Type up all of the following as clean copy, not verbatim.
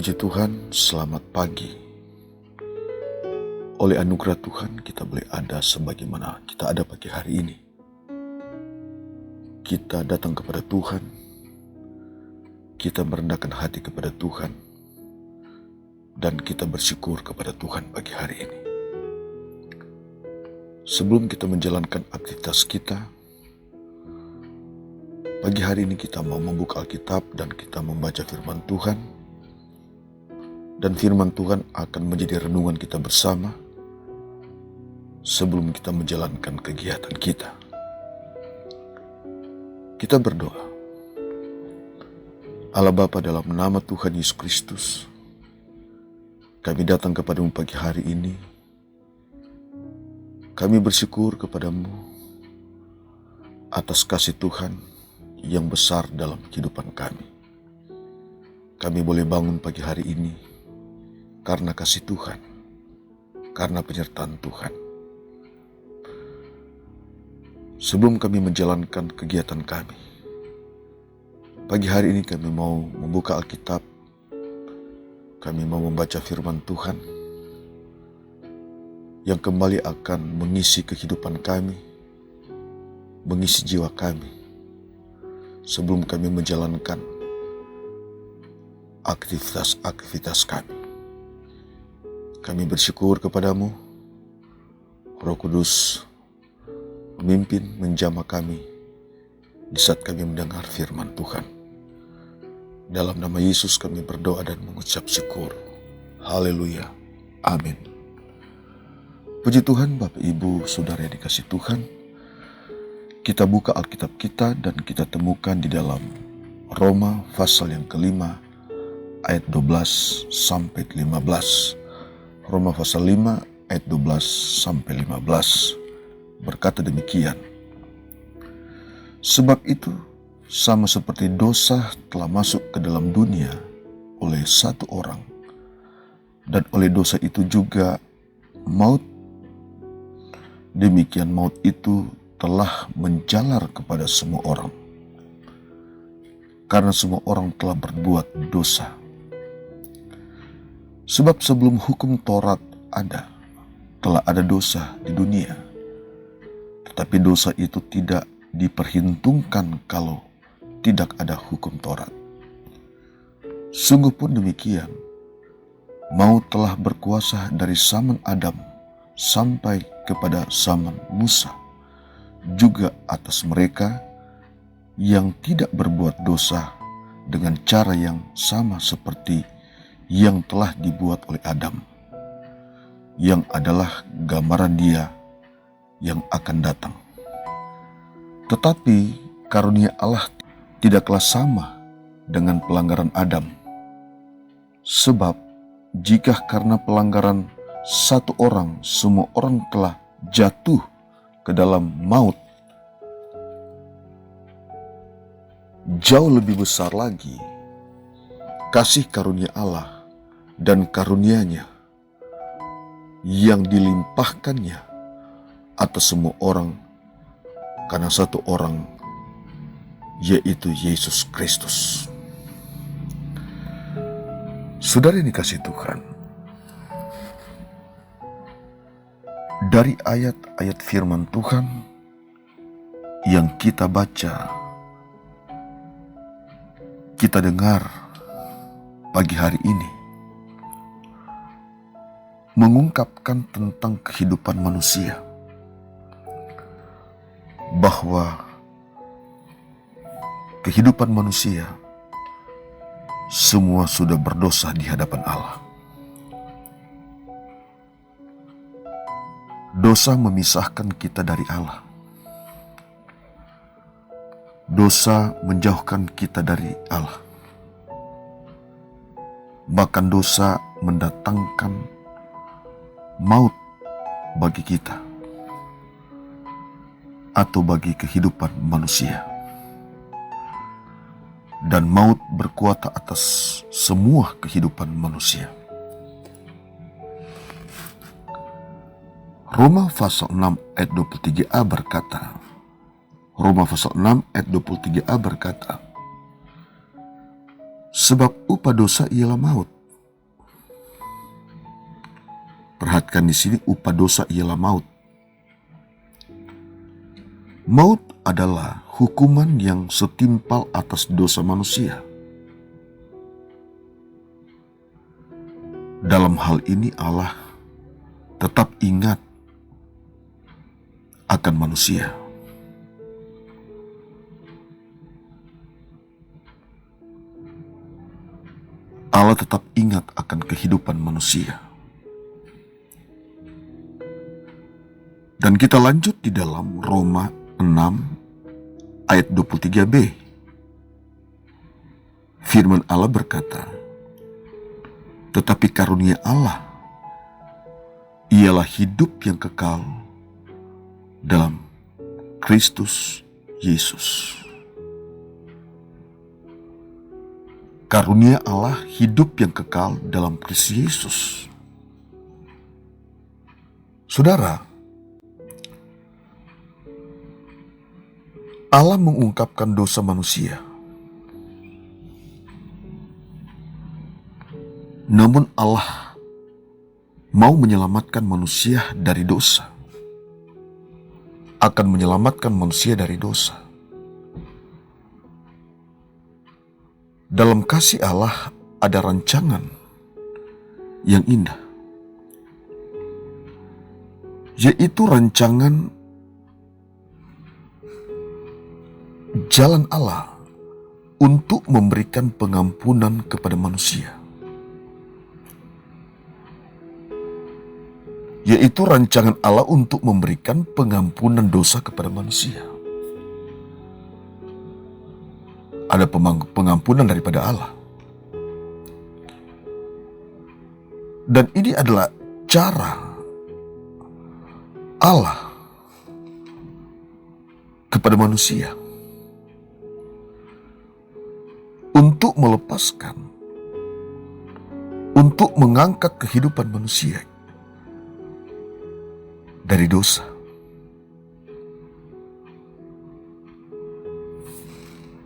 Puji Tuhan, selamat pagi. Oleh anugerah Tuhan kita boleh ada sebagaimana kita ada pagi hari ini. Kita datang kepada Tuhan, kita merendahkan hati kepada Tuhan, dan kita bersyukur kepada Tuhan pagi hari ini. Sebelum kita menjalankan aktivitas kita, pagi hari ini kita mau membuka Alkitab dan kita membaca firman Tuhan. Dan firman Tuhan akan menjadi renungan kita bersama sebelum kita menjalankan kegiatan kita. Kita berdoa. Allah Bapa, dalam nama Tuhan Yesus Kristus, kami datang kepadamu pagi hari ini. Kami bersyukur kepadamu atas kasih Tuhan yang besar dalam kehidupan kami. Kami boleh bangun pagi hari ini karena kasih Tuhan, karena penyertaan Tuhan. Sebelum kami menjalankan kegiatan kami, pagi hari ini kami mau membuka Alkitab, kami mau membaca firman Tuhan yang kembali akan mengisi kehidupan kami, mengisi jiwa kami, sebelum kami menjalankan aktivitas kami. Kami bersyukur kepadamu, Roh Kudus, memimpin menjamah kami di saat kami mendengar firman Tuhan. Dalam nama Yesus kami berdoa dan mengucap syukur. Haleluya. Amin. Puji Tuhan, Bapak Ibu Saudara yang dikasihi Tuhan. Kita buka Alkitab kita dan kita temukan di dalam Roma pasal yang kelima ayat 12 sampai 15. Roma pasal 5 ayat 12 sampai 15 berkata demikian. Sebab itu sama seperti dosa telah masuk ke dalam dunia oleh satu orang, dan oleh dosa itu juga maut, demikian maut itu telah menjalar kepada semua orang, karena semua orang telah berbuat dosa. Sebab sebelum hukum Taurat ada, telah ada dosa di dunia. Tetapi dosa itu tidak diperhitungkan kalau tidak ada hukum Taurat. Sungguh pun demikian, maut telah berkuasa dari zaman Adam sampai kepada zaman Musa, juga atas mereka yang tidak berbuat dosa dengan cara yang sama seperti yang telah dibuat oleh Adam, yang adalah gambaran Dia yang akan datang. Tetapi karunia Allah tidaklah sama dengan pelanggaran Adam. Sebab jika karena pelanggaran satu orang semua orang telah jatuh ke dalam maut, jauh lebih besar lagi kasih karunia Allah dan karunia-Nya yang dilimpahkannya atas semua orang karena satu orang, yaitu Yesus Kristus. Saudara yang dikasihi Tuhan, dari ayat-ayat firman Tuhan yang kita baca, kita dengar pagi hari ini, mengungkapkan tentang kehidupan manusia, bahwa kehidupan manusia semua sudah berdosa di hadapan Allah. Dosa memisahkan kita dari Allah. Dosa menjauhkan kita dari Allah. Bahkan dosa mendatangkan maut bagi kita atau bagi kehidupan manusia. Dan maut berkuasa atas semua kehidupan manusia. Roma pasal 6 ayat 23a berkata, Roma pasal 6 ayat 23a berkata, sebab upah dosa ialah maut, Perhatikan di sini, upah dosa ialah maut. Maut adalah hukuman yang setimpal atas dosa manusia. Dalam hal ini Allah tetap ingat akan manusia. Allah tetap ingat akan kehidupan manusia. Dan kita lanjut di dalam Roma 6 ayat 23b. Firman Allah berkata, tetapi karunia Allah ialah hidup yang kekal dalam Kristus Yesus. Karunia Allah hidup yang kekal dalam Kristus Yesus. Saudara, Allah mengungkapkan dosa manusia. Namun Allah mau menyelamatkan manusia dari dosa. Akan menyelamatkan manusia dari dosa. Dalam kasih Allah ada rancangan yang indah, yaitu rancangan jalan Allah untuk memberikan pengampunan kepada manusia, yaitu rancangan Allah untuk memberikan pengampunan dosa kepada manusia. Ada pengampunan daripada Allah. Dan ini adalah cara Allah kepada manusia untuk melepaskan, untuk mengangkat kehidupan manusia dari dosa.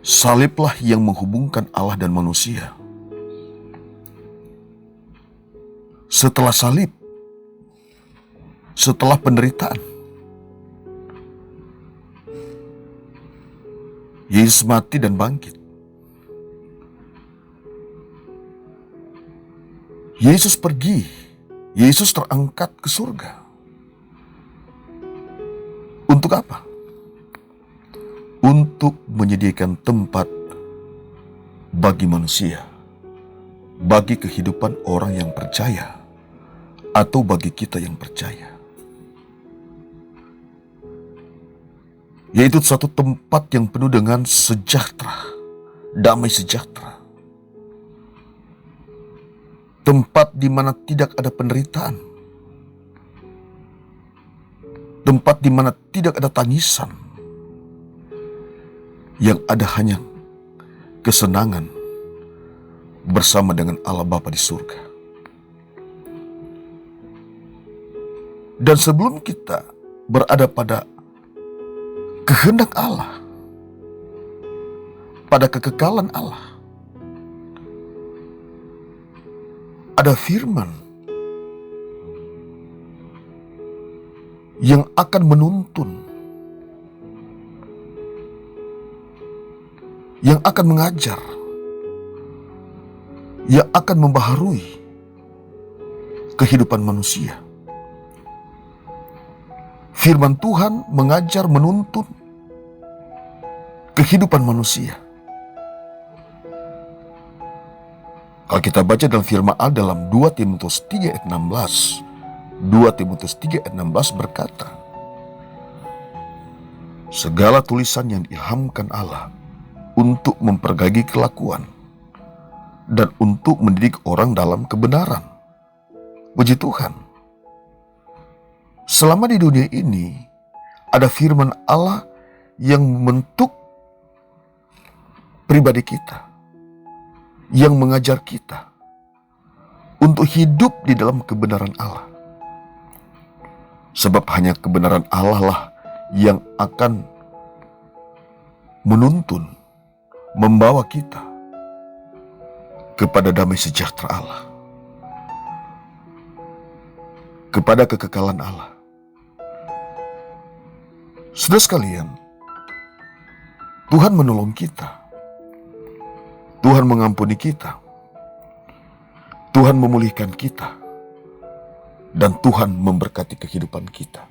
Saliblah yang menghubungkan Allah dan manusia. Setelah salib, setelah penderitaan, Yesus mati dan bangkit. Yesus pergi, Yesus terangkat ke surga. Untuk apa? Untuk menyediakan tempat bagi manusia, bagi kehidupan orang yang percaya, atau bagi kita yang percaya. Yaitu satu tempat yang penuh dengan sejahtera, damai sejahtera. Tempat di mana tidak ada penderitaan. Tempat di mana tidak ada tangisan. Yang ada hanya kesenangan bersama dengan Allah Bapa di surga. Dan sebelum kita berada pada kehendak Allah, pada kekekalan Allah, ada firman yang akan menuntun, yang akan mengajar, yang akan membaharui kehidupan manusia. Firman Tuhan mengajar, menuntun kehidupan manusia. Kalau kita baca dalam firman Allah dalam 2 Timotius 3 ayat 16, 2 Timotius 3 ayat 16 berkata, segala tulisan yang diilhamkan Allah untuk memperbaiki kelakuan dan untuk mendidik orang dalam kebenaran. Puji Tuhan. Selama di dunia ini ada firman Allah yang membentuk pribadi kita, yang mengajar kita untuk hidup di dalam kebenaran Allah. Sebab hanya kebenaran Allah lah yang akan menuntun, membawa kita kepada damai sejahtera Allah. kepada kekekalan Allah. Saudara sekalian, Tuhan menolong kita. Tuhan mengampuni kita. Tuhan memulihkan kita. Dan Tuhan memberkati kehidupan kita.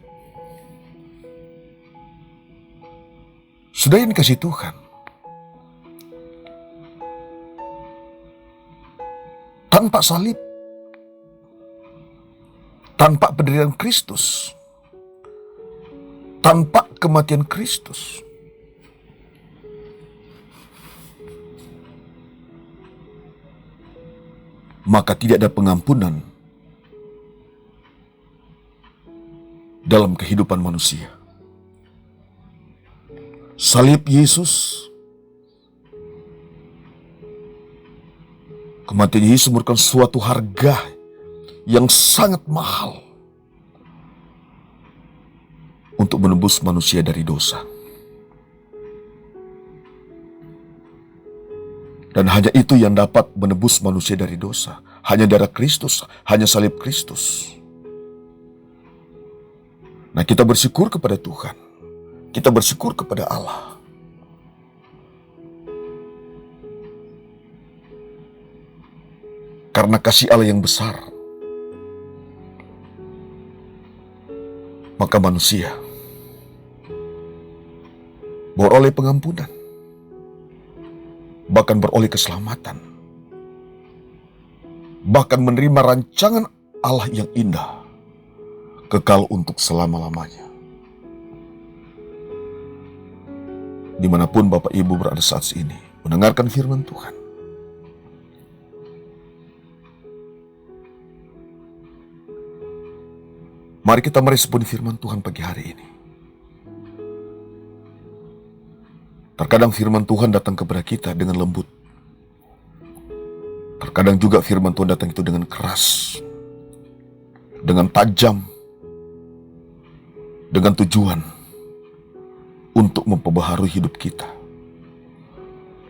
Sudah yang dikasih Tuhan, tanpa salib, tanpa penderitaan Kristus, tanpa kematian Kristus, maka tidak ada pengampunan dalam kehidupan manusia. Salib Yesus, kematian Yesus merupakan suatu harga yang sangat mahal untuk menebus manusia dari dosa. Dan hanya itu yang dapat menebus manusia dari dosa. Hanya darah Kristus, hanya salib Kristus. Nah, kita bersyukur kepada Tuhan. Kita bersyukur kepada Allah. Karena kasih Allah yang besar, maka manusia beroleh pengampunan, bahkan beroleh keselamatan, bahkan menerima rancangan Allah yang indah, kekal untuk selama-lamanya. Dimanapun Bapak Ibu berada saat ini, mendengarkan firman Tuhan, mari kita meresponi firman Tuhan pagi hari ini. Terkadang firman Tuhan datang kepada kita dengan lembut. Terkadang juga firman Tuhan datang itu dengan keras, dengan tajam, dengan tujuan untuk memperbaharui hidup kita,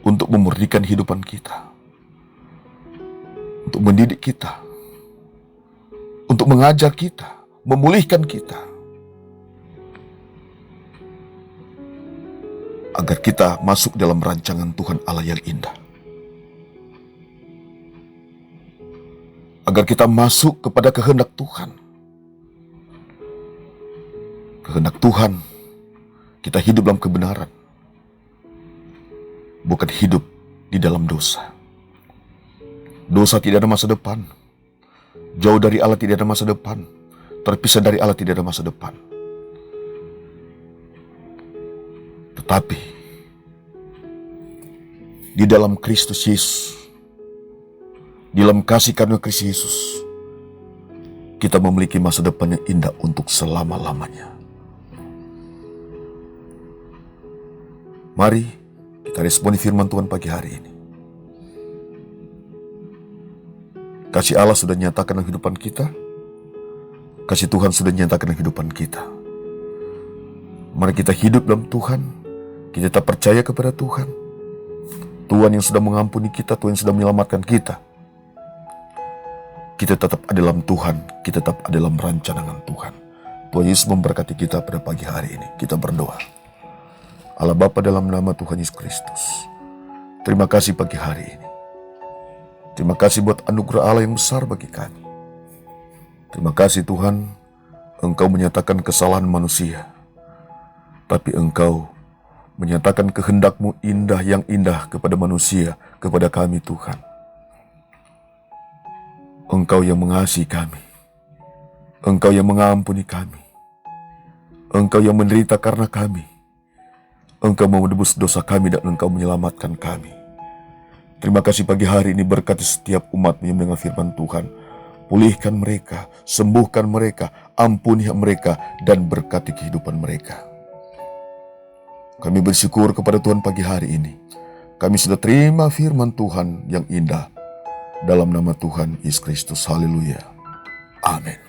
untuk memurnikan kehidupan kita, untuk mendidik kita, untuk mengajar kita, memulihkan kita, agar kita masuk dalam rancangan Tuhan Allah yang indah. Agar kita masuk kepada kehendak Tuhan. Kehendak Tuhan, kita hidup dalam kebenaran, bukan hidup di dalam dosa. Dosa tidak ada masa depan. Jauh dari Allah tidak ada masa depan. Terpisah dari Allah tidak ada masa depan. Tetapi di dalam Kristus Yesus, di dalam kasih karunia Kristus Yesus, kita memiliki masa depan yang indah untuk selama-lamanya. Mari kita responi firman Tuhan pagi hari ini. Kasih Allah sudah nyatakan dalam kehidupan kita. Kasih Tuhan sudah nyatakan dalam kehidupan kita. Mari kita hidup dalam Tuhan. Kita tetap percaya kepada Tuhan. Tuhan yang sudah mengampuni kita, Tuhan yang sudah menyelamatkan kita. Kita tetap ada dalam Tuhan. Kita tetap ada dalam rancangan Tuhan. Tuhan Yesus memberkati kita pada pagi hari ini. Kita berdoa. Allah Bapa, dalam nama Tuhan Yesus Kristus, terima kasih pagi hari ini. Terima kasih buat anugerah Allah yang besar bagi kami. Terima kasih Tuhan, Engkau menyatakan kesalahan manusia, tapi Engkau menyatakan kehendak-Mu indah yang indah kepada manusia, kepada kami Tuhan. Engkau yang mengasihi kami. Engkau yang mengampuni kami. Engkau yang menderita karena kami. Engkau mau menebus dosa kami dan Engkau menyelamatkan kami. Terima kasih pagi hari ini, berkati setiap umat-Mu yang mendengar firman Tuhan. Pulihkan mereka, sembuhkan mereka, ampuni mereka, dan berkati kehidupan mereka. Kami bersyukur kepada Tuhan pagi hari ini. Kami sudah terima firman Tuhan yang indah. Dalam nama Tuhan Yesus Kristus. Haleluya. Amin.